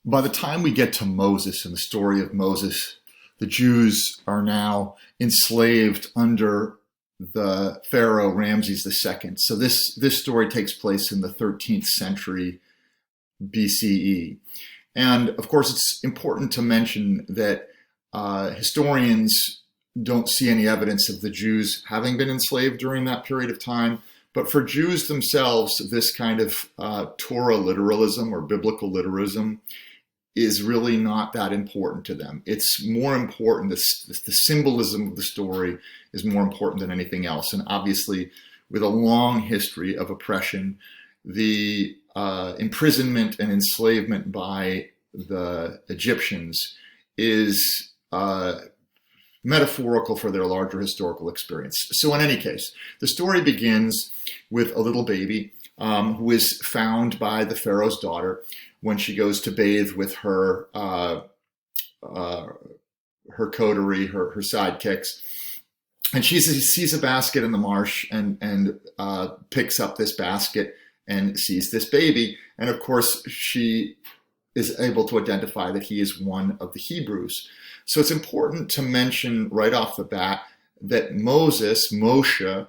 By the time we get to Moses and the story of Moses, the Jews are now enslaved under the Pharaoh Ramses II. So this story takes place in the 13th century BCE. And of course, it's important to mention that historians don't see any evidence of the Jews having been enslaved during that period of time. But for Jews themselves, this kind of Torah literalism or biblical literalism is really not that important to them. It's more important, the symbolism of the story is more important than anything else. And obviously, with a long history of oppression, the imprisonment and enslavement by the Egyptians is metaphorical for their larger historical experience. So in any case, the story begins with a little baby who is found by the Pharaoh's daughter when she goes to bathe with her coterie, her sidekicks. And she sees a basket in the marsh and picks up this basket and sees this baby. And of course, she is able to identify that he is one of the Hebrews. So it's important to mention right off the bat that Moshe,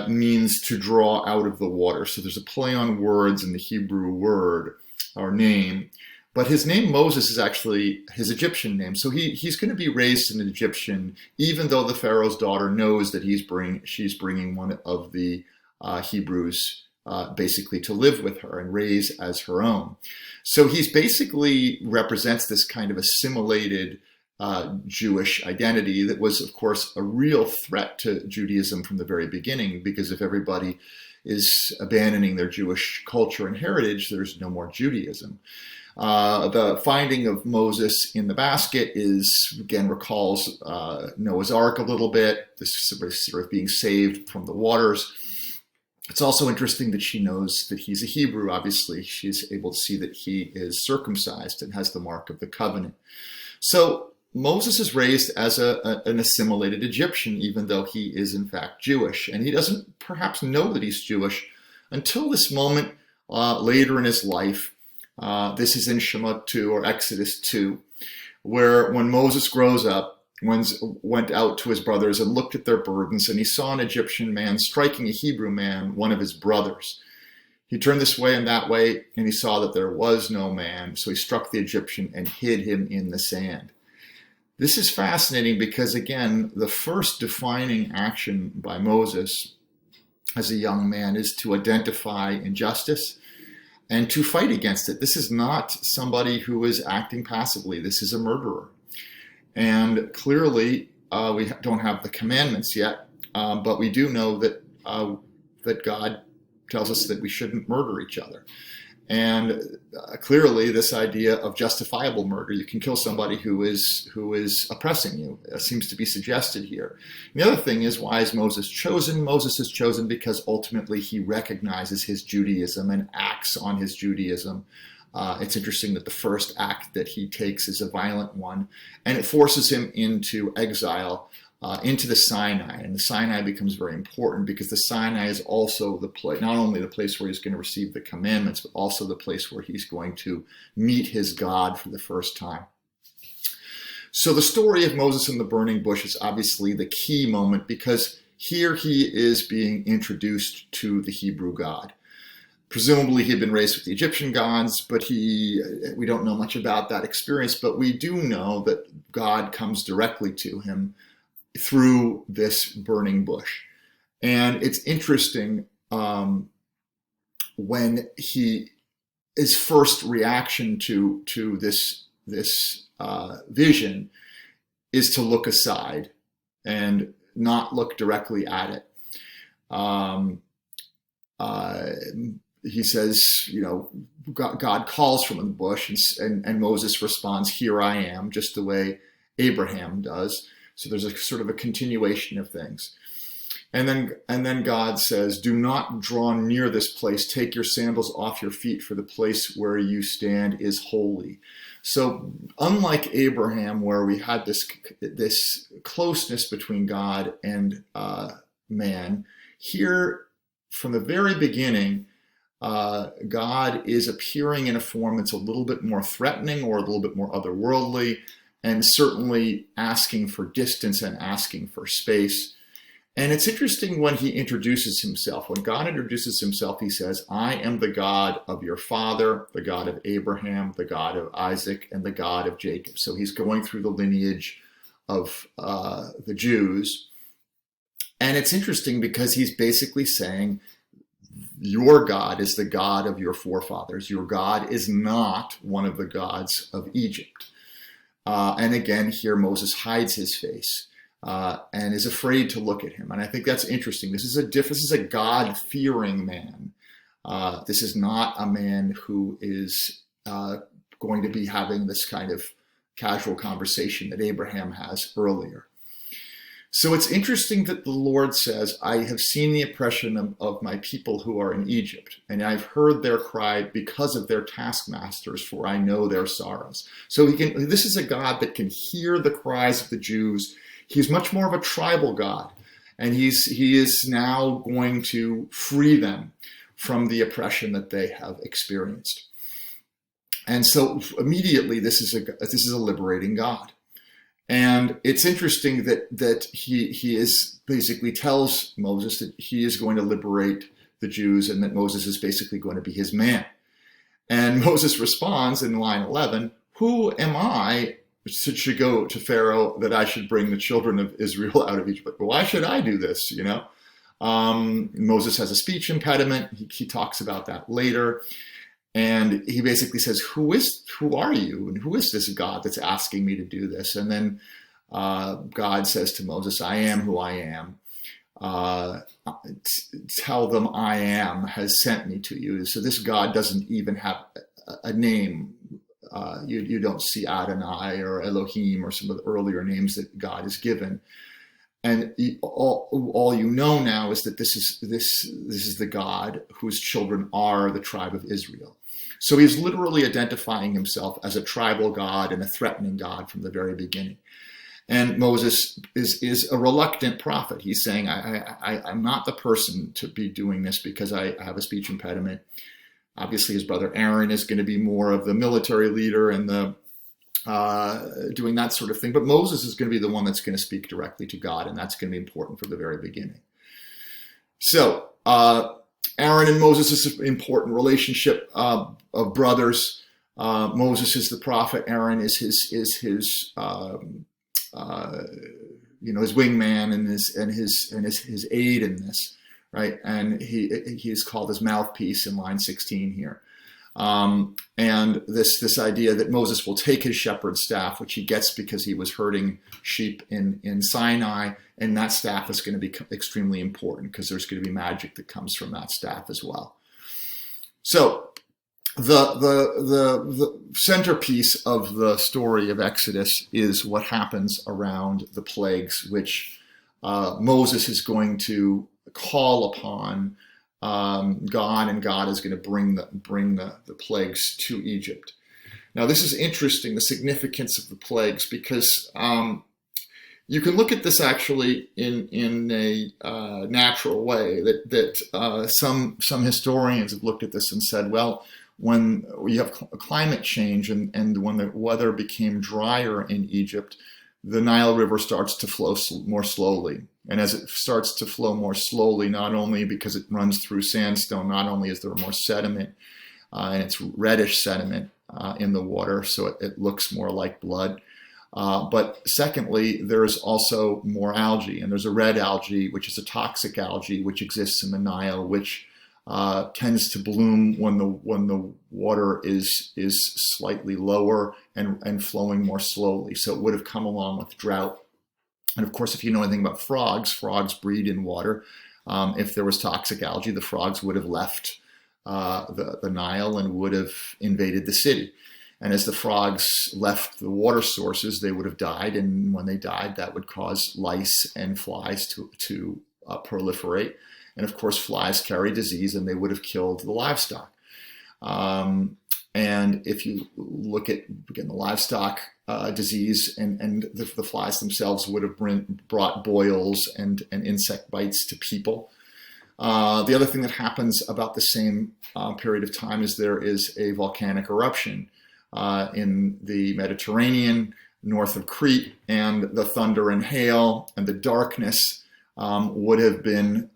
means to draw out of the water. So there's a play on words in the Hebrew word or name. But his name Moses is actually his Egyptian name. So he's going to be raised an Egyptian, even though the Pharaoh's daughter knows that she's bringing one of the Hebrews basically to live with her and raise as her own. So he's basically represents this kind of assimilated Jewish identity that was, of course, a real threat to Judaism from the very beginning, because if everybody is abandoning their Jewish culture and heritage, there's no more Judaism. The finding of Moses in the basket recalls Noah's Ark a little bit, this sort of being saved from the waters. It's also interesting that she knows that he's a Hebrew. Obviously, she's able to see that he is circumcised and has the mark of the covenant. So Moses is raised as an assimilated Egyptian, even though he is in fact Jewish. And he doesn't perhaps know that he's Jewish until this moment later in his life. This is in Shemot 2 or Exodus 2, where when Moses grows up, went out to his brothers and looked at their burdens, and he saw an Egyptian man striking a Hebrew man, one of his brothers. He turned this way and that way, and he saw that there was no man, so he struck the Egyptian and hid him in the sand. This is fascinating because, again, the first defining action by Moses as a young man is to identify injustice and to fight against it. This is not somebody who is acting passively. This is a murderer. And clearly, we don't have the commandments yet, but we do know that God tells us that we shouldn't murder each other. And clearly, this idea of justifiable murder, you can kill somebody who is oppressing you, seems to be suggested here. And the other thing is, why is Moses chosen? Moses is chosen because ultimately he recognizes his Judaism and acts on his Judaism. It's interesting that the first act that he takes is a violent one, and it forces him into exile, into the Sinai. And the Sinai becomes very important because the Sinai is also the place, not only the place where he's going to receive the commandments, but also the place where he's going to meet his God for the first time. So the story of Moses in the burning bush is obviously the key moment, because here he is being introduced to the Hebrew God. Presumably he had been raised with the Egyptian gods, but we don't know much about that experience, but we do know that God comes directly to him through this burning bush. And it's interesting when his first reaction to this vision is to look aside and not look directly at it. He says, God calls from the bush, and Moses responds, "Here I am," just the way Abraham does. So there's a sort of a continuation of things. And then God says, "Do not draw near this place. Take your sandals off your feet, for the place where you stand is holy." So unlike Abraham, where we had this closeness between God and man, here from the very beginning, God is appearing in a form that's a little bit more threatening or a little bit more otherworldly, and certainly asking for distance and asking for space. And it's interesting when he introduces himself. When God introduces himself, he says, I am the God of your father, the God of Abraham, the God of Isaac, and the God of Jacob. So he's going through the lineage of the Jews. And it's interesting because he's basically saying, your God is the God of your forefathers. Your God is not one of the gods of Egypt. And again, here Moses hides his face and is afraid to look at him. And I think that's interesting. This is a God-fearing man. This is not a man who is going to be having this kind of casual conversation that Abraham has earlier. So it's interesting that the Lord says, I have seen the oppression of my people who are in Egypt, and I've heard their cry because of their taskmasters, for I know their sorrows. So this is a God that can hear the cries of the Jews. He's much more of a tribal God, and he is now going to free them from the oppression that they have experienced. And so immediately this is a liberating God. And it's interesting that he is basically tells Moses that he is going to liberate the Jews and that Moses is basically going to be his man. And Moses responds in line 11, who am I should go to Pharaoh that I should bring the children of Israel out of Egypt? Why should I do this? Moses has a speech impediment. He talks about that later. And he basically says, who are you? And who is this God that's asking me to do this? And then God says to Moses, I am who I am. Tell them I am has sent me to you. So this God doesn't even have a name. You don't see Adonai or Elohim or some of the earlier names that God is given. And all you know now is that this is the God whose children are the tribe of Israel. So he's literally identifying himself as a tribal God and a threatening God from the very beginning. And Moses is a reluctant prophet. He's saying, I'm not the person to be doing this because I have a speech impediment. Obviously, his brother Aaron is going to be more of the military leader and the doing that sort of thing. But Moses is going to be the one that's going to speak directly to God, and that's going to be important from the very beginning. So Aaron and Moses is an important relationship of brothers. Moses is the prophet. Aaron is his wingman and his aide in this, right? And he is called his mouthpiece in line 16 here. And this idea that Moses will take his shepherd's staff, which he gets because he was herding sheep in Sinai, and that staff is going to be extremely important because there's going to be magic that comes from that staff as well. So the centerpiece of the story of Exodus is what happens around the plagues, which Moses is going to call upon God, and God is going to bring the plagues to Egypt. Now, this is interesting, the significance of the plagues, because you can look at this actually in a natural way. That some historians have looked at this and said, well, when you have climate change and when the weather became drier in Egypt, the Nile River starts to flow more slowly. And as it starts to flow more slowly, not only because it runs through sandstone, not only is there more sediment, and it's reddish sediment in the water, so it looks more like blood. But secondly, there's also more algae, and there's a red algae, which is a toxic algae, which exists in the Nile, which tends to bloom when the water is slightly lower and flowing more slowly. So it would have come along with drought. And of course, if you know anything about frogs breed in water. If there was toxic algae, the frogs would have left the Nile and would have invaded the city. And as the frogs left the water sources, they would have died. And when they died, that would cause lice and flies to proliferate. And of course, flies carry disease, and they would have killed the livestock. And if you look at, again, the livestock disease and the flies themselves would have brought boils and insect bites to people. The other thing that happens about the same period of time is there is a volcanic eruption in the Mediterranean, north of Crete, and the thunder and hail and the darkness would have been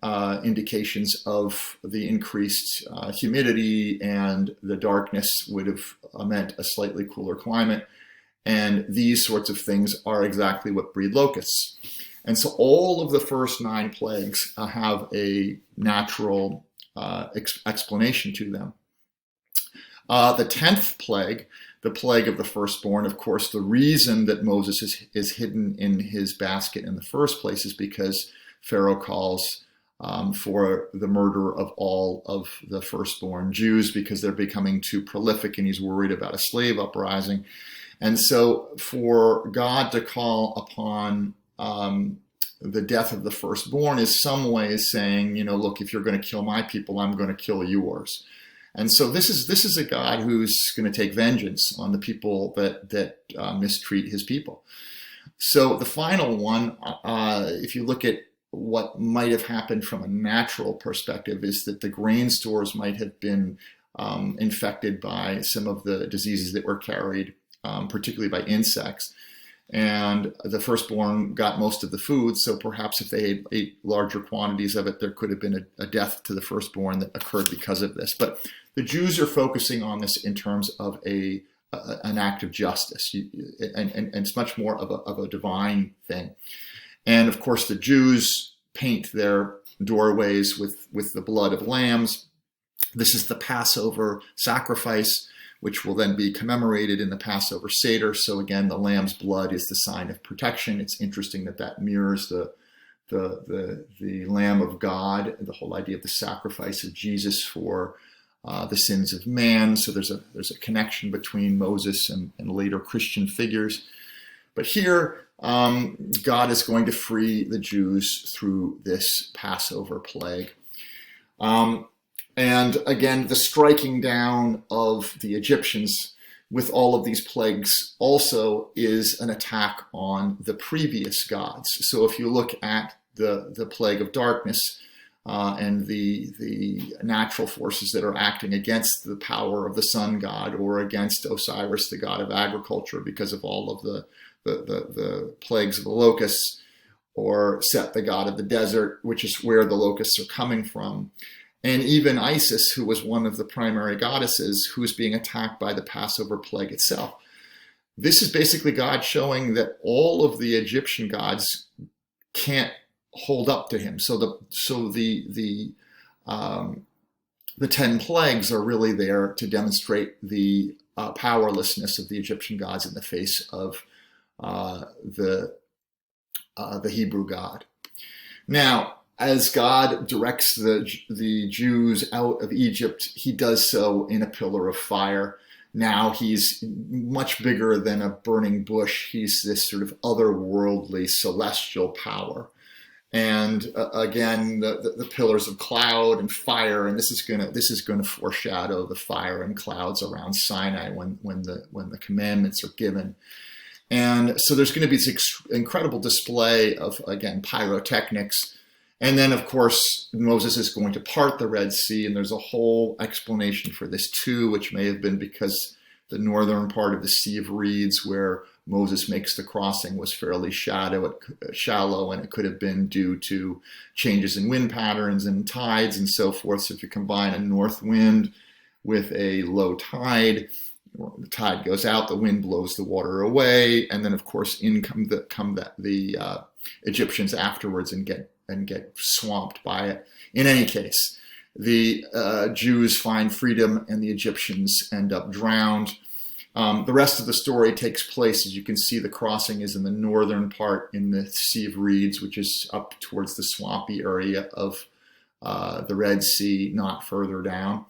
indications of the increased humidity, and the darkness would have meant a slightly cooler climate. And these sorts of things are exactly what breed locusts. And so all of the first 9 plagues have a natural explanation to them. The 10th plague, the plague of the firstborn, of course, the reason that Moses is hidden in his basket in the first place is because Pharaoh calls for the murder of all of the firstborn Jews because they're becoming too prolific, and he's worried about a slave uprising. And so for God to call upon the death of the firstborn is some ways saying, look, if you're going to kill my people, I'm going to kill yours. And so this is a God who's going to take vengeance on the people that mistreat his people. So the final one, if you look at what might have happened from a natural perspective, is that the grain stores might have been infected by some of the diseases that were carried, particularly by insects. And the firstborn got most of the food, so perhaps if they ate larger quantities of it, there could have been a death to the firstborn that occurred because of this. But the Jews are focusing on this in terms of an act of justice, and it's much more of a divine thing. And of course, the Jews paint their doorways with the blood of lambs. This is the Passover sacrifice, which will then be commemorated in the Passover Seder. So again, the lamb's blood is the sign of protection. It's interesting that mirrors the Lamb of God, the whole idea of the sacrifice of Jesus for the sins of man. So there's a connection between Moses and later Christian figures. But here, God is going to free the Jews through this Passover plague. And again, the striking down of the Egyptians with all of these plagues also is an attack on the previous gods. So if you look at the plague of darkness and the natural forces that are acting against the power of the sun god, or against Osiris, the god of agriculture, because of all of the plagues of the locusts, or Set, the god of the desert, which is where the locusts are coming from. And even Isis, who was one of the primary goddesses, who's being attacked by the Passover plague itself. This is basically God showing that all of the Egyptian gods can't hold up to him. So the 10 plagues are really there to demonstrate the powerlessness of the Egyptian gods in the face of the Hebrew God. Now, as God directs the Jews out of Egypt, he does so in a pillar of fire. Now he's much bigger than a burning bush. He's this sort of otherworldly celestial power. And again, the pillars of cloud and fire, and this is going to foreshadow the fire and clouds around Sinai when the commandments are given. And so there's going to be this incredible display of, again, pyrotechnics. And then, of course, Moses is going to part the Red Sea, and there's a whole explanation for this too, which may have been because the northern part of the Sea of Reeds, where Moses makes the crossing, was fairly shallow, and it could have been due to changes in wind patterns and tides and so forth. So if you combine a north wind with a low tide, the tide goes out, the wind blows the water away, and then, of course, in come the Egyptians afterwards and get swamped by it. In any case, the Jews find freedom and the Egyptians end up drowned. The rest of the story takes place, as you can see, the crossing is in the northern part in the Sea of Reeds, which is up towards the swampy area of the Red Sea, not further down.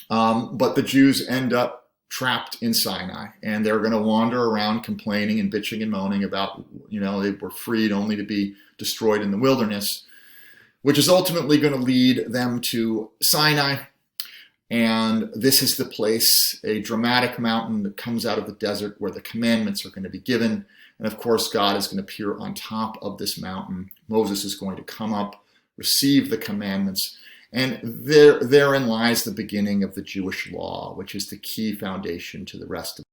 But the Jews end up trapped in Sinai, and they're going to wander around complaining and bitching and moaning about, they were freed only to be destroyed in the wilderness, which is ultimately going to lead them to Sinai. And this is the place, a dramatic mountain that comes out of the desert where the commandments are going to be given. And of course, God is going to appear on top of this mountain. Moses is going to come up receive the commandments. And therein lies the beginning of the Jewish law, which is the key foundation to the rest of